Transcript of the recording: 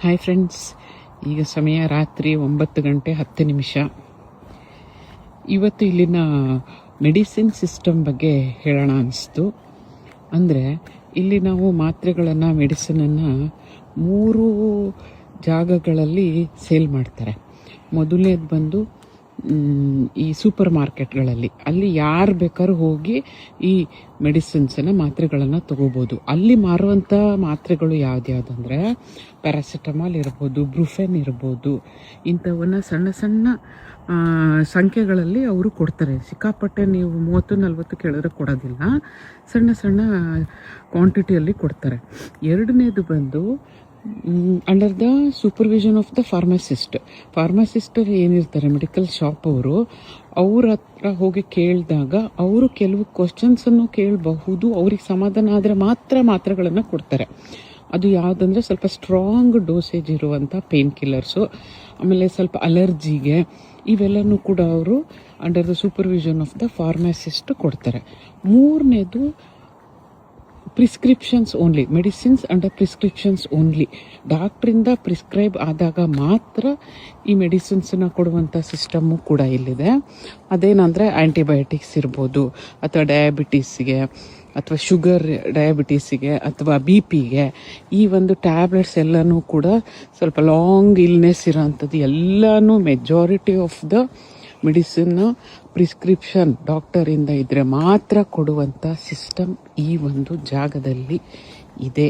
Hi friends, ಈಗ ಸಮಯ ರಾತ್ರಿ 9:10. ಇವತ್ತು ಇಲ್ಲಿನ ಮೆಡಿಸಿನ್ ಸಿಸ್ಟಮ್ ಬಗ್ಗೆ ಹೇಳೋಣ ಅನಿಸ್ತು. ಅಂದರೆ ಇಲ್ಲಿ ನಾವು ಮಾತ್ರೆಗಳನ್ನು, ಮೆಡಿಸಿನನ್ನು 3 ಜಾಗಗಳಲ್ಲಿ ಸೇಲ್ ಮಾಡ್ತಾರೆ. ಮೊದಲನೇದು ಬಂದು ಈ ಸೂಪರ್ ಮಾರ್ಕೆಟ್ಗಳಲ್ಲಿ, ಅಲ್ಲಿ ಯಾರು ಬೇಕಾದ್ರೂ ಹೋಗಿ ಈ ಮೆಡಿಸಿನ್ಸನ್ನು, ಮಾತ್ರೆಗಳನ್ನು ತಗೋಬೋದು. ಅಲ್ಲಿ ಮಾರುವಂಥ ಮಾತ್ರೆಗಳು ಯಾವುದ್ಯಾವುದಂದರೆ ಪ್ಯಾರಾಸಿಟಮಾಲ್ ಇರ್ಬೋದು, ಬ್ರೂಫೆನ್ ಇರ್ಬೋದು, ಇಂಥವನ್ನ ಸಣ್ಣ ಸಣ್ಣ ಸಂಖ್ಯೆಗಳಲ್ಲಿ ಅವರು ಕೊಡ್ತಾರೆ. ಸಿಕ್ಕಾಪಟ್ಟೆ ನೀವು 30-40 ಕೇಳಿದ್ರೆ ಕೊಡೋದಿಲ್ಲ, ಸಣ್ಣ ಸಣ್ಣ ಕ್ವಾಂಟಿಟಿಯಲ್ಲಿ ಕೊಡ್ತಾರೆ. ಎರಡನೇದು ಬಂದು under the supervision of the pharmacist ಏನಿರ್ತಾರೆ, ಮೆಡಿಕಲ್ ಶಾಪ್ ಅವರು, ಅವ್ರ ಹತ್ರ ಹೋಗಿ ಕೇಳಿದಾಗ ಅವರು ಕೆಲವು ಕ್ವಶನ್ಸನ್ನು ಕೇಳಬಹುದು. ಅವ್ರಿಗೆ ಸಮಾಧಾನ ಆದರೆ ಮಾತ್ರ ಮಾತ್ರೆಗಳನ್ನು ಕೊಡ್ತಾರೆ. ಅದು ಯಾವುದಂದ್ರೆ ಸ್ವಲ್ಪ ಸ್ಟ್ರಾಂಗ್ ಡೋಸೇಜ್ ಇರುವಂಥ ಪೇನ್ ಕಿಲ್ಲರ್ಸು, ಆಮೇಲೆ ಸ್ವಲ್ಪ ಅಲರ್ಜಿಗೆ, ಇವೆಲ್ಲನೂ ಕೂಡ ಅವರು under the supervision of the pharmacist ಕೊಡ್ತಾರೆ. ಮೂರನೇದು prescriptions only, medicines under prescriptions only. ಡಾಕ್ಟ್ರಿಂದ ಪ್ರಿಸ್ಕ್ರೈಬ್ ಆದಾಗ ಮಾತ್ರ ಈ ಮೆಡಿಸಿನ್ಸನ್ನ ಕೊಡುವಂಥ ಸಿಸ್ಟಮ್ಮು ಕೂಡ ಇಲ್ಲಿದೆ. ಅದೇನಂದರೆ ಆ್ಯಂಟಿಬಯೋಟಿಕ್ಸ್ ಇರ್ಬೋದು, ಅಥವಾ ಡಯಾಬಿಟೀಸ್ಗೆ, ಅಥವಾ ಶುಗರ್ ಡಯಾಬಿಟೀಸಿಗೆ, ಅಥವಾ BP-ಗೆ, ಈ ಒಂದು ಟ್ಯಾಬ್ಲೆಟ್ಸ್ ಎಲ್ಲನೂ ಕೂಡ ಸ್ವಲ್ಪ ಲಾಂಗ್ ಇಲ್ನೆಸ್ ಇರೋಂಥದ್ದು ಎಲ್ಲನೂ majority of the medicine prescription ಡಾಕ್ಟರಿಂದ ಇದ್ದರೆ ಮಾತ್ರ ಕೊಡುವಂಥ ಸಿಸ್ಟಮ್ ಈ ಒಂದು ಜಾಗದಲ್ಲಿ ಇದೆ.